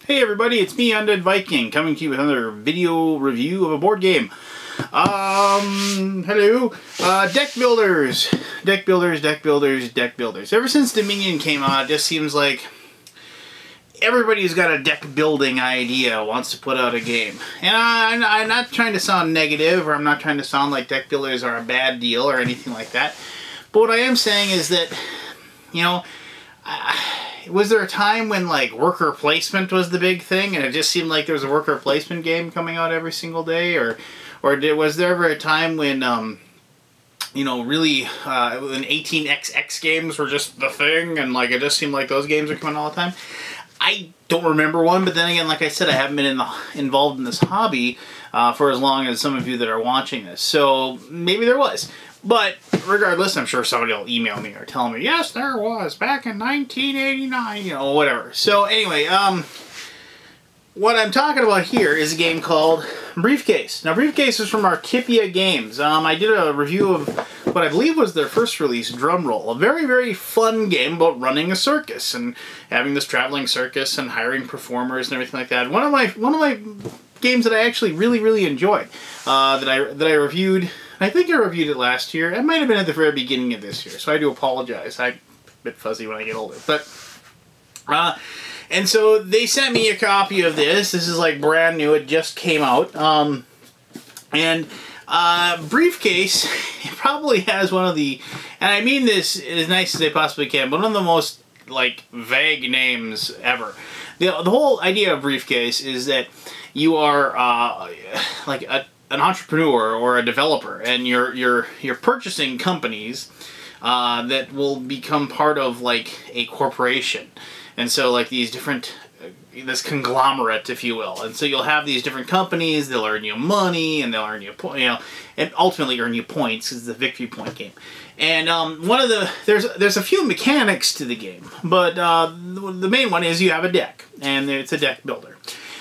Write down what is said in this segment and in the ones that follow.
Hey everybody, it's me, Undead Viking, coming to you with another video review of a board game. Hello. Deck builders. Deck builders, deck builders, deck builders. Ever since Dominion came out, it just seems like everybody who's got a deck building idea wants to put out a game. And I'm not trying to sound negative, or I'm not trying to sound like deck builders are a bad deal or anything like that. But what I am saying is that, you know, was there a time when like worker placement was the big thing, and it just seemed like there was a worker placement game coming out every single day, or was there ever a time when you know, really when 18xx games were just the thing, and like it just seemed like those games were coming all the time? I don't remember one, but then again, like I said, I haven't been involved in this hobby for as long as some of you that are watching this, so maybe there was. But regardless, I'm sure somebody will email me or tell me, yes, there was, back in 1989, you know, whatever. So anyway, what I'm talking about here is a game called Briefcase. Now, Briefcase is from Artipia Games. I did a review of what I believe was their first release, Drumroll. A very, very fun game about running a circus and having this traveling circus and hiring performers and everything like that. One of my games that I actually really, really enjoyed, that I reviewed. I think I reviewed it last year. It might have been at the very beginning of this year, so I do apologize. I'm a bit fuzzy when I get older. But, and so they sent me a copy of this. This is like brand new. It just came out. Briefcase, it probably has one of the, and I mean this as nice as they possibly can, but one of the most, like, vague names ever. The whole idea of Briefcase is that you are, like, an entrepreneur or a developer, and you're purchasing companies that will become part of like a corporation, and so like these different this conglomerate, if you will, and so you'll have these different companies. They'll earn you money, and they'll earn you and ultimately earn you points. Is the victory point game. And one of the there's a few mechanics to the game, but the main one is you have a deck, and it's a deck builder.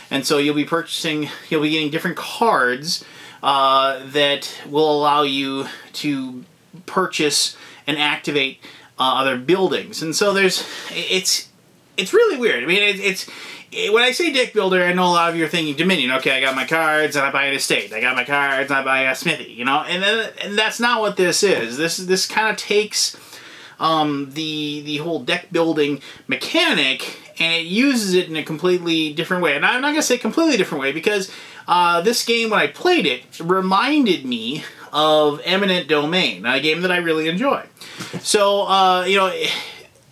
And so you'll be getting different cards that will allow you to purchase and activate other buildings. And so it's really weird. I mean, when I say deck builder, I know a lot of you are thinking Dominion. Okay, I got my cards and I buy an estate. I got my cards and I buy a smithy. You know, and that's not what this is. This kind of takes the whole deck building mechanic, and it uses it in a completely different way. And I'm not going to say completely different way, because this game, when I played it, reminded me of Eminent Domain, a game that I really enjoy. So, you know,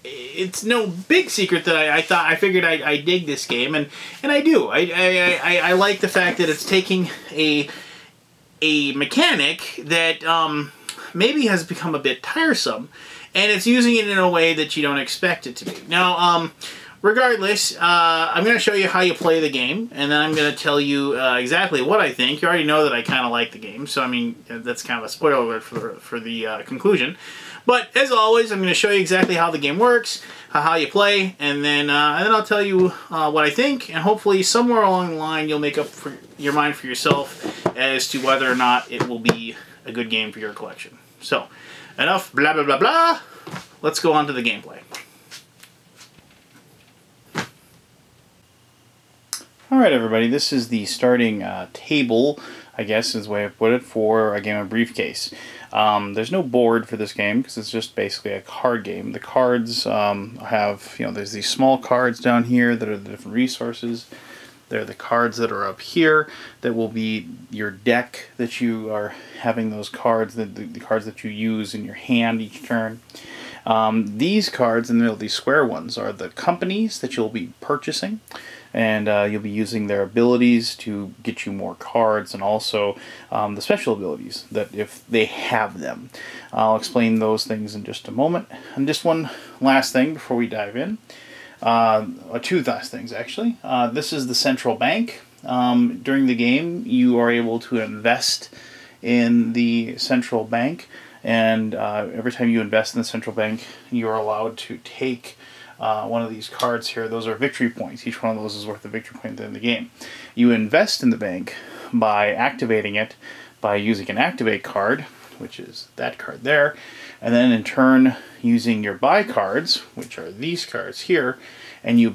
it's no big secret that I figured I dig this game, and I do. I like the fact that it's taking a mechanic that maybe has become a bit tiresome, and it's using it in a way that you don't expect it to be. Now, regardless, I'm going to show you how you play the game, and then I'm going to tell you exactly what I think. You already know that I kind of like the game, so I mean, that's kind of a spoiler alert for the conclusion. But as always, I'm going to show you exactly how the game works, how you play, and then I'll tell you what I think, and hopefully somewhere along the line you'll make up your mind for yourself as to whether or not it will be a good game for your collection. So, enough blah blah blah blah. Let's go on to the gameplay. Alright everybody, this is the starting table, I guess is the way I put it, for a game of Briefcase. There's no board for this game because it's just basically a card game. The cards have, you know, there's these small cards down here that are the different resources. They're the cards that are up here that will be your deck that you are having those cards, the cards that you use in your hand each turn. These cards, and these square ones, are the companies that you'll be purchasing, and you'll be using their abilities to get you more cards, and also the special abilities that if they have them. I'll explain those things in just a moment. And just one last thing before we dive in. Two last things, actually. This is the central bank. During the game, you are able to invest in the central bank, and every time you invest in the central bank, you are allowed to take one of these cards here. Those are victory points. Each one of those is worth a victory point in the game. You invest in the bank by activating it by using an activate card, which is that card there, and then in turn using your buy cards, which are these cards here, and you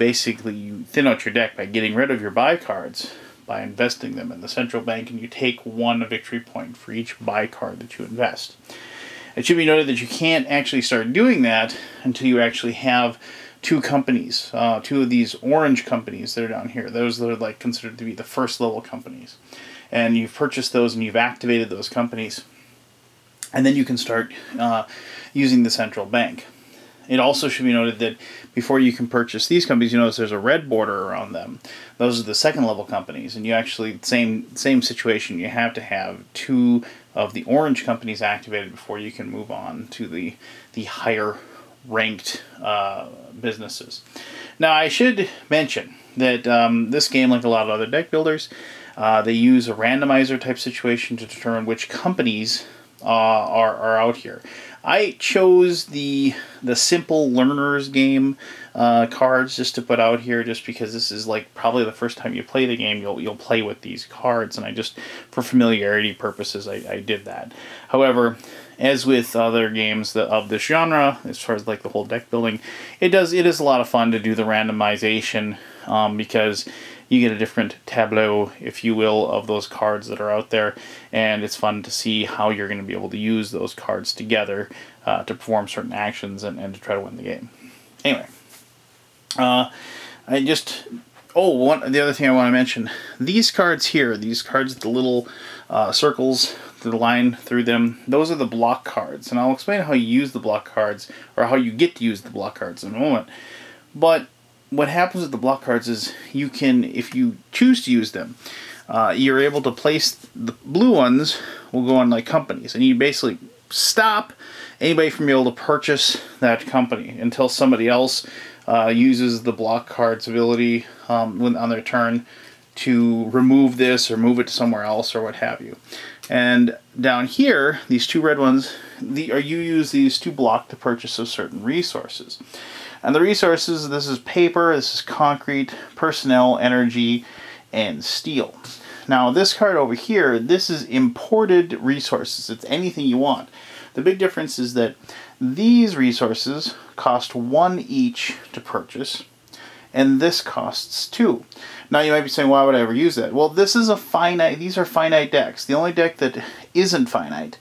thin out your deck by getting rid of your buy cards, by investing them in the central bank, and you take 1 victory point for each buy card that you invest. It should be noted that you can't actually start doing that until you actually have 2 companies, 2 of these orange companies that are down here. Those are like considered to be the first level companies. And you've purchased those and you've activated those companies. And then you can start using the central bank. It also should be noted that before you can purchase these companies, you notice there's a red border around them. Those are the second level companies, and you actually, same situation, you have to have 2 of the orange companies activated before you can move on to the higher ranked businesses. Now I should mention that this game, like a lot of other deck builders, they use a randomizer type situation to determine which companies are out here. I chose the simple learners game cards just to put out here, just because this is like probably the first time you play the game you'll play with these cards, and I just, for familiarity purposes, I did that. However, as with other games of this genre, as far as like the whole deck building, it is a lot of fun to do the randomization because you get a different tableau, if you will, of those cards that are out there, and it's fun to see how you're going to be able to use those cards together to perform certain actions and to try to win the game. Anyway, the other thing I want to mention, these cards here, these cards with the little circles, the line through them, those are the block cards, and I'll explain how you use the block cards, or how you get to use the block cards in a moment. But what happens with the block cards is you can, if you choose to use them, you're able to place the blue ones will go on like companies, and you basically stop anybody from being able to purchase that company until somebody else uses the block cards ability on their turn to remove this or move it to somewhere else or what have you. And down here, these 2 red ones, you use these to block to purchase of certain resources. And the resources, this is paper, this is concrete, personnel, energy, and steel. Now this card over here, this is imported resources. It's anything you want. The big difference is that these resources cost 1 each to purchase, and this costs 2. Now you might be saying, why would I ever use that? Well, this is these are finite decks. The only deck that isn't finite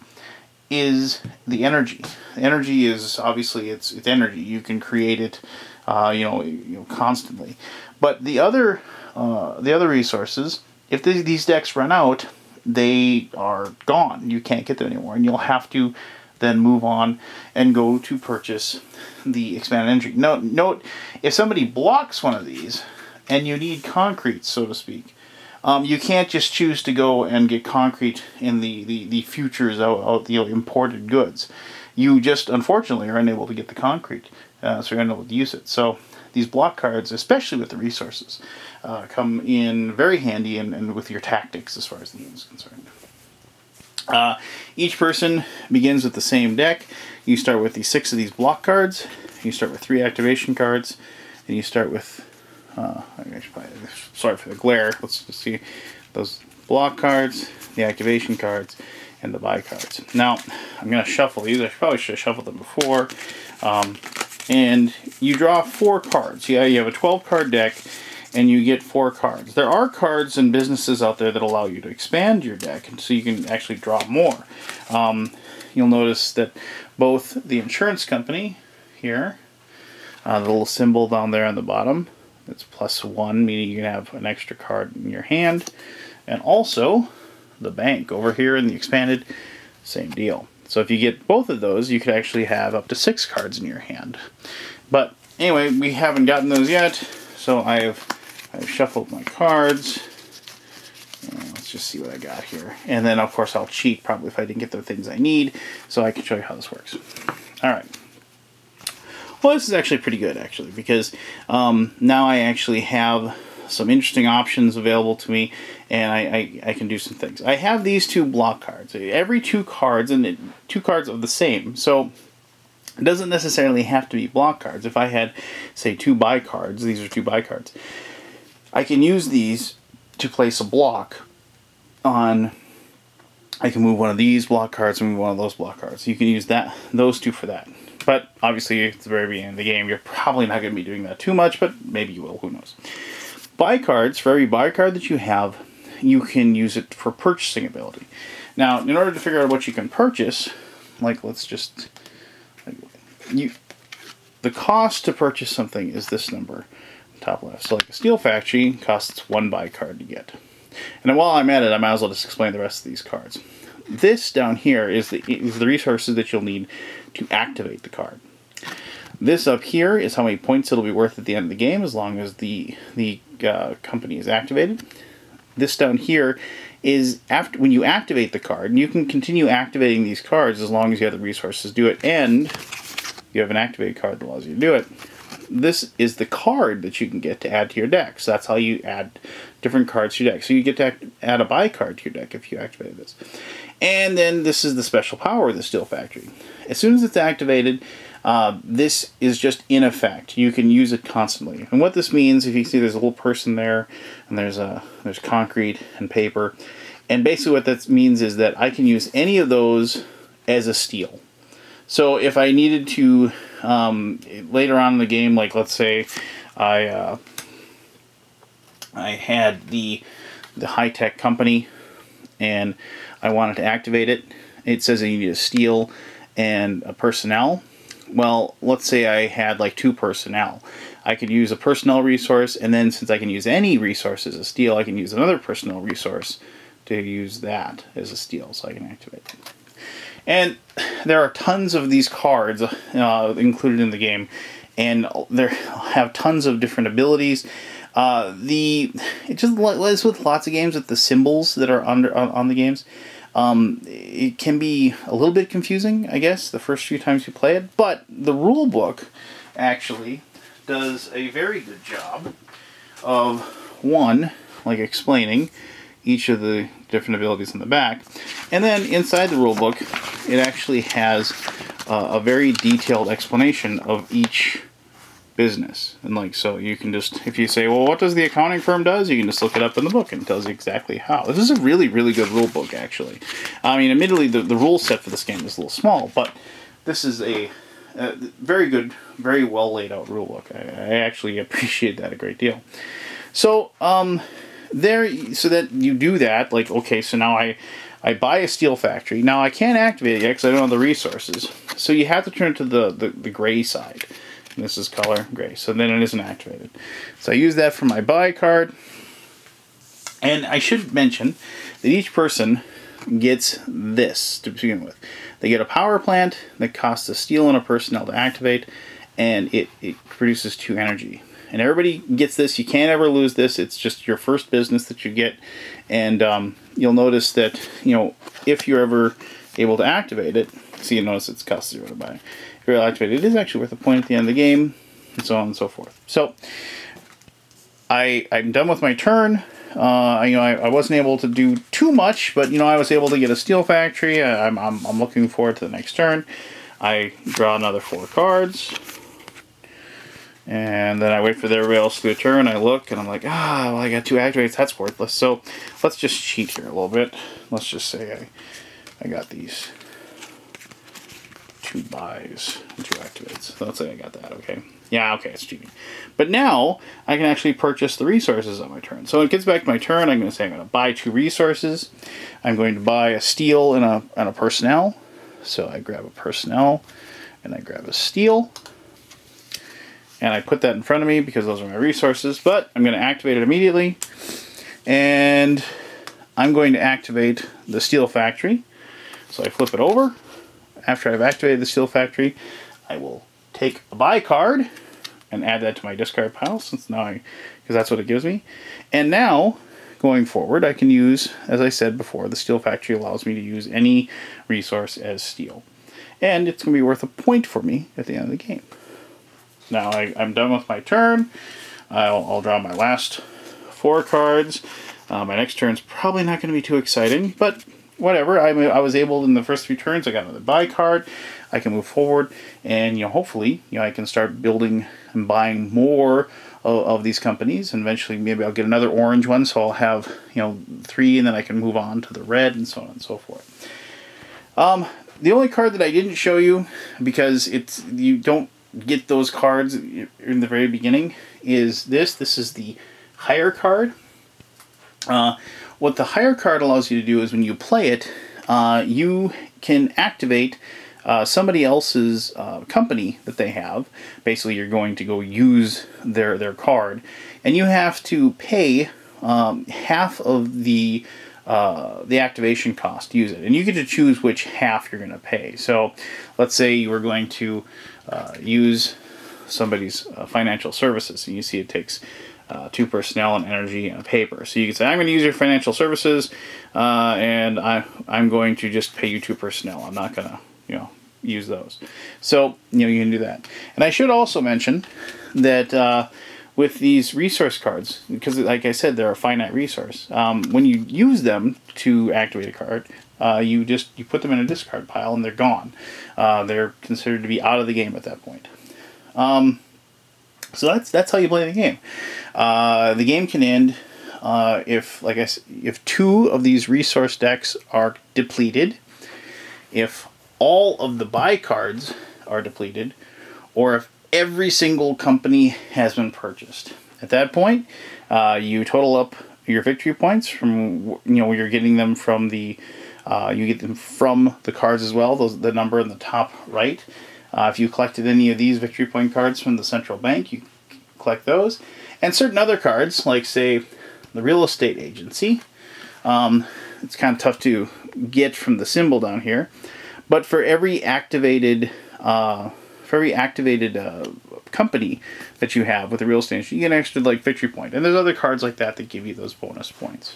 is the energy. Energy is obviously it's energy. You can create it, constantly. But the other resources, if these decks run out, they are gone. You can't get them anymore, and you'll have to then move on and go to purchase the expanded energy. Note, if somebody blocks one of these, and you need concrete, so to speak, you can't just choose to go and get concrete in the futures out the imported goods. You just, unfortunately, are unable to get the concrete, so you're unable to use it. So these block cards, especially with the resources, come in very handy and with your tactics as far as the game is concerned. Each person begins with the same deck. You start with the 6 of these block cards. You start with 3 activation cards, and you start with sorry for the glare. Let's just see those block cards, the activation cards, and the buy cards. Now, I'm going to shuffle these. I probably should have shuffled them before. And you draw 4 cards. Yeah, you have a 12-card deck, and you get 4 cards. There are cards and businesses out there that allow you to expand your deck, and so you can actually draw more. You'll notice that both the insurance company here, the little symbol down there on the bottom, it's +1, meaning you can have an extra card in your hand. And also, the bank over here in the expanded, same deal. So if you get both of those, you could actually have up to 6 cards in your hand. But anyway, we haven't gotten those yet, so I've shuffled my cards. Let's just see what I got here. And then, of course, I'll cheat probably if I didn't get the things I need, so I can show you how this works. All right. Well, this is actually pretty good, actually, because now I actually have some interesting options available to me, and I can do some things. I have these 2 block cards. Every 2 cards, and 2 cards of the same. So it doesn't necessarily have to be block cards. If I had, say, 2 buy cards, these are 2 buy cards, I can use these to place a block on. I can move one of these block cards and move one of those block cards. You can use those 2 for that. But obviously, it's the very beginning of the game. You're probably not going to be doing that too much, but maybe you will. Who knows? Buy cards. For every buy card that you have, you can use it for purchasing ability. Now, in order to figure out what you can purchase, like let's just the cost to purchase something is this number, top left. So like a Steel Factory costs 1 buy card to get. And while I'm at it, I might as well just explain the rest of these cards. This down here is the resources that you'll need to activate the card. This up here is how many points it'll be worth at the end of the game, as long as the company is activated. This down here is after when you activate the card, and you can continue activating these cards as long as you have the resources to do it, and you have an activated card that allows you to do it. This is the card that you can get to add to your deck. So that's how you add different cards to your deck. So you get to add a buy card to your deck if you activate this. And then this is the special power of the Steel Factory. As soon as it's activated, this is just in effect. You can use it constantly. And what this means, if you see there's a little person there, and there's concrete and paper. And basically what that means is that I can use any of those as a steel. So if I needed to, later on in the game, like let's say I had the high-tech company and I wanted to activate it. It says that you need a steel and a personnel. Well, let's say I had like 2 personnel. I could use a personnel resource, and then since I can use any resource as a steel, I can use another personnel resource to use that as a steel, so I can activate it. And there are tons of these cards included in the game, and they have tons of different abilities. It just as with lots of games with the symbols that are on the games, it can be a little bit confusing, I guess, the first few times you play it. But the rule book actually does a very good job of, one, like explaining each of the different abilities in the back, and then inside the rule book it actually has a very detailed explanation of each business. And like, so you can just, if you say, well, what does the accounting firm does, you can just look it up in the book and it tells you exactly how. This is a really, really good rule book, actually. I mean, admittedly, the rule set for this game is a little small, but this is a very good, very well laid out rule book. I actually appreciate that a great deal. So, so that you do that, like, okay, so now I buy a Steel Factory. Now I can't activate it yet because I don't have the resources. So you have to turn to the gray side. And this is color gray, so then it isn't activated. So I use that for my buy card. And I should mention that each person gets this to begin with. They get a power plant that costs a steel and a personnel to activate, and it produces 2 energy. And everybody gets this. You can't ever lose this. It's just your first business that you get. And you'll notice that, you know, if you're ever able to activate it, see, you notice it's cost 0 to buy. If you're able to activate it, it is actually worth a point at the end of the game, and so on and so forth. So I'm done with my turn. I wasn't able to do too much, but I was able to get a Steel Factory. I'm looking forward to the next turn. I draw another 4 cards. And then I wait for everybody else to do a turn. I look, and I'm like, well, I got 2 activates. That's worthless. So let's just cheat here a little bit. Let's just say I got these 2 buys and 2 activates. So let's say I got that, okay? Yeah, okay, it's cheating. But now I can actually purchase the resources on my turn. So when it gets back to my turn, I'm going to say I'm going to buy 2 resources. I'm going to buy a steel and a personnel. So I grab a personnel, and I grab a steel. And I put that in front of me because those are my resources, but I'm going to activate it immediately. And I'm going to activate the Steel Factory. So I flip it over. After I've activated the Steel Factory, I will take a buy card and add that to my discard pile, because that's what it gives me. And now, going forward, I can use, as I said before, the Steel Factory allows me to use any resource as steel. And it's going to be worth a point for me at the end of the game. Now I'm done with my turn. I'll draw my last 4 cards. My next turn's probably not going to be too exciting, but whatever. I was able in the first 3 turns. I got another buy card. I can move forward, and hopefully I can start building and buying more of these companies. And eventually, maybe I'll get another orange one, so I'll have 3, and then I can move on to the red, and so on and so forth. the only card that I didn't show you, because you don't get those cards in the very beginning, is this. This is the hire card. What the hire card allows you to do is when you play it, you can activate somebody else's company that they have. Basically, you're going to go use their card, and you have to pay half of the activation cost to use it, and you get to choose which half you're going to pay. So, let's say you were going to use somebody's financial services, and you see it takes 2 personnel and energy and a paper. So you can say, I'm going to use your financial services, and I'm going to just pay you 2 personnel. I'm not going to, use those. So, you can do that. And I should also mention that with these resource cards, because like I said, they're a finite resource, when you use them to activate a card, you put them in a discard pile and they're gone. They're considered to be out of the game at that point. So that's how you play the game. The game can end if 2 of these resource decks are depleted, if all of the buy cards are depleted, or if every single company has been purchased. At that point, you total up your victory points from you're getting them from the you get them from the cards as well. The number in the top right. If you collected any of these victory point cards from the central bank, you collect those, and certain other cards like say the real estate agency. It's kind of tough to get from the symbol down here, but for every activated company that you have with the real estate agency, you get an extra victory point, and there's other cards like that that give you those bonus points.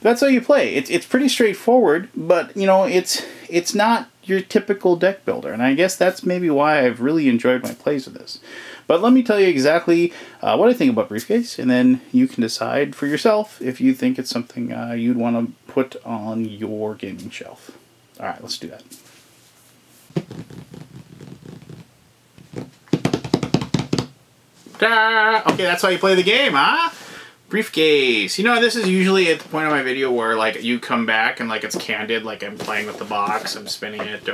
That's how you play. It's pretty straightforward, but it's not your typical deck builder, and I guess that's maybe why I've really enjoyed my plays of this. But let me tell you exactly what I think about Briefcase, and then you can decide for yourself if you think it's something you'd want to put on your gaming shelf. All right, let's do that. Okay, that's how you play the game, huh? Briefcase. This is usually at the point of my video where you come back and it's candid, I'm playing with the box, I'm spinning it,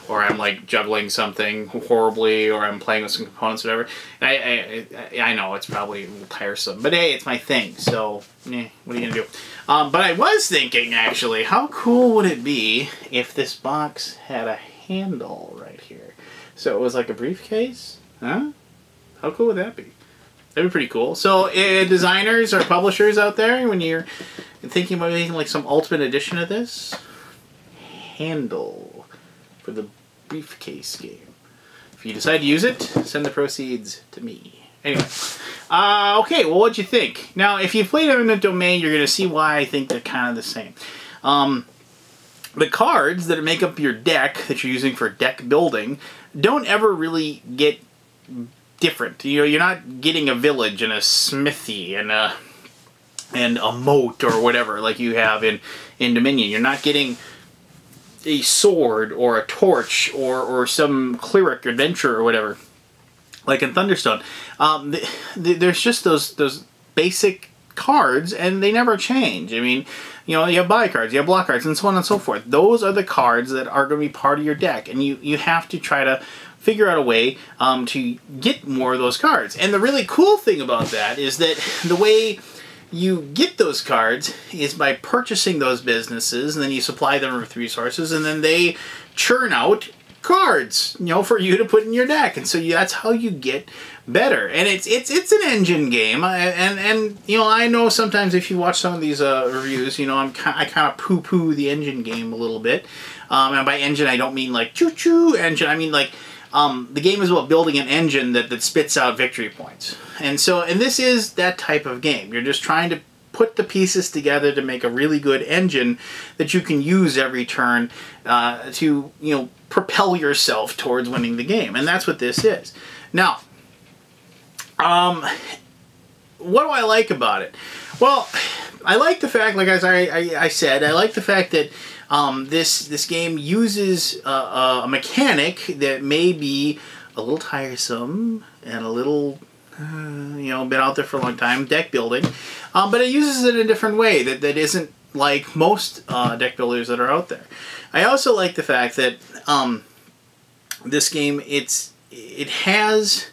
or I'm juggling something horribly, or I'm playing with some components, whatever. And I know it's probably a little tiresome, but hey, it's my thing, so what are you gonna do? But I was thinking, actually, how cool would it be if this box had a handle right here? So it was like a briefcase, huh? How cool would that be? That'd be pretty cool. So, designers or publishers out there, when you're thinking about making some ultimate edition of this, handle for the Briefcase game. If you decide to use it, send the proceeds to me. Anyway, okay. Well, what'd you think? Now, if you played Eminent Domain, you're gonna see why I think they're kind of the same. The cards that make up your deck that you're using for deck building don't ever really get different. You're not getting a village and a smithy and a moat or whatever like you have in Dominion. You're not getting a sword or a torch or some cleric adventure or whatever like in Thunderstone. There's just those basic cards, and they never change. I mean, you have buy cards, you have block cards, and so on and so forth. Those are the cards that are going to be part of your deck, and you have to try to figure out a way to get more of those cards. And the really cool thing about that is that the way you get those cards is by purchasing those businesses, and then you supply them with resources, and then they churn out cards, for you to put in your deck. And so that's how you get better. And it's an engine game. And I know sometimes if you watch some of these reviews, I kind of poo-poo the engine game a little bit. And by engine, I don't mean choo-choo engine. I mean the game is about building an engine that spits out victory points. And this is that type of game. You're just trying to put the pieces together to make a really good engine that you can use every turn to, propel yourself towards winning the game. And that's what this is. Now, what do I like about it? Well, I like the fact, like as I said, I like the fact that this game uses a mechanic that may be a little tiresome and a little, been out there for a long time, deck building, but it uses it in a different way that isn't like most deck builders that are out there. I also like the fact that this game, it has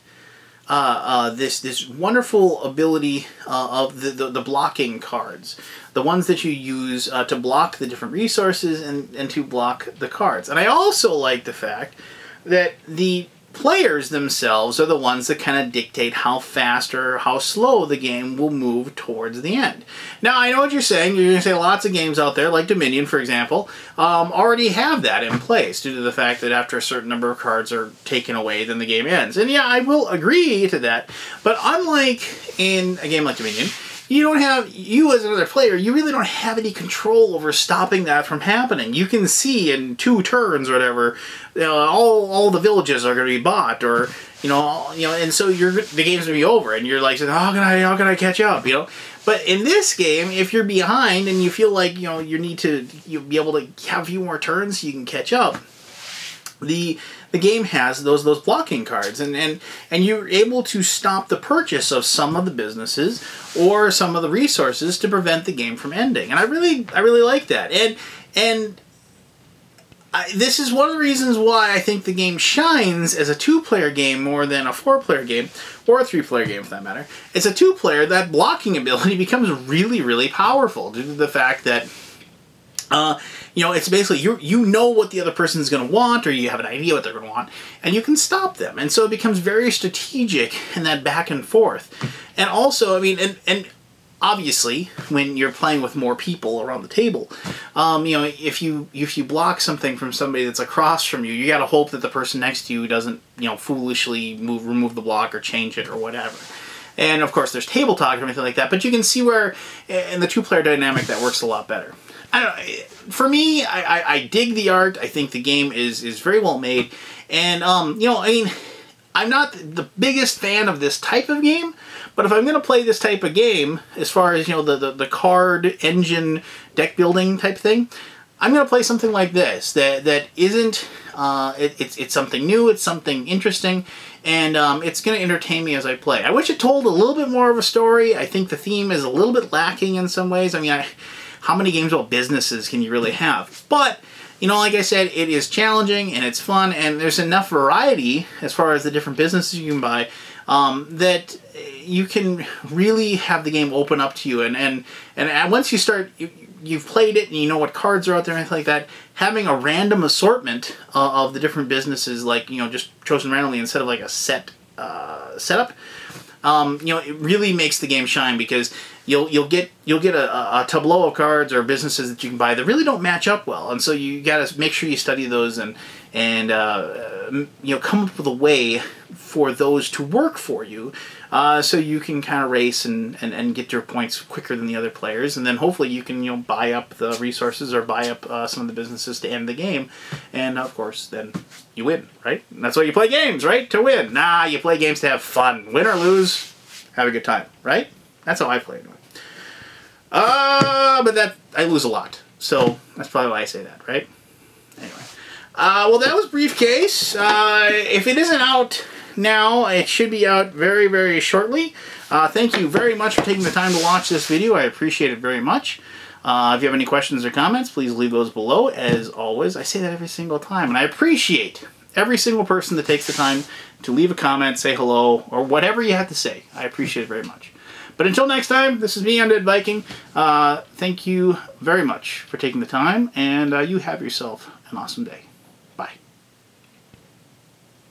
this wonderful ability of the blocking cards, the ones that you use to block the different resources and to block the cards. And I also like the fact that the players themselves are the ones that kind of dictate how fast or how slow the game will move towards the end. Now, I know what you're saying. You're going to say lots of games out there, like Dominion, for example, already have that in place due to the fact that after a certain number of cards are taken away, then the game ends. And yeah, I will agree to that. But unlike in a game like Dominion, you as another player, you really don't have any control over stopping that from happening. You can see in 2 turns or whatever, all the villages are going to be bought, or and so the game's going to be over, and you're like, how can I catch up, But in this game, if you're behind and you feel like you need to be able to have a few more turns so you can catch up, the game has those blocking cards, and you're able to stop the purchase of some of the businesses or some of the resources to prevent the game from ending. And I really like that. And this is one of the reasons why I think the game shines as a 2-player game more than a 4-player game, or a 3-player game for that matter. It's a 2-player, that blocking ability becomes really, really powerful due to the fact that it's basically you know what the other person's going to want, or you have an idea what they're going to want, and you can stop them. And so it becomes very strategic in that back and forth. And also, I mean, and obviously, when you're playing with more people around the table, if you block something from somebody that's across from you, you got to hope that the person next to you doesn't foolishly remove the block or change it or whatever. And of course, there's table talk and everything like that. But you can see where in the 2-player dynamic that works a lot better. I don't know. For me, I dig the art. I think the game is very well made. And, I'm not the biggest fan of this type of game, but if I'm going to play this type of game, as far as, the card engine deck building type thing, I'm going to play something like this that isn't, it's something new, it's something interesting, and it's going to entertain me as I play. I wish it told a little bit more of a story. I think the theme is a little bit lacking in some ways. I mean, how many games about businesses can you really have? But, like I said, it is challenging and it's fun, and there's enough variety as far as the different businesses you can buy that you can really have the game open up to you. And once you start, you've played it and you know what cards are out there and anything like that, having a random assortment of the different businesses, like, just chosen randomly instead of like a setup, it really makes the game shine, because you'll get a tableau of cards or businesses that you can buy that really don't match up well, and so you got to make sure you study those and come up with a way for those to work for you, so you can kind of race and get your points quicker than the other players, and then hopefully you can buy up the resources or buy up some of the businesses to end the game, and of course then you win, right? And that's why you play games, right? To win. Nah, you play games to have fun. Win or lose, have a good time, right? That's how I play it. But that I lose a lot, so that's probably why I say that, right? Anyway, well, that was Briefcase. If it isn't out now, it should be out very, very shortly. Thank you very much for taking the time to watch this video. I appreciate it very much. If you have any questions or comments, please leave those below. As always, I say that every single time, and I appreciate every single person that takes the time to leave a comment, say hello, or whatever you have to say. I appreciate it very much. But until next time, this is me, Undead Viking. Thank you very much for taking the time, and you have yourself an awesome day.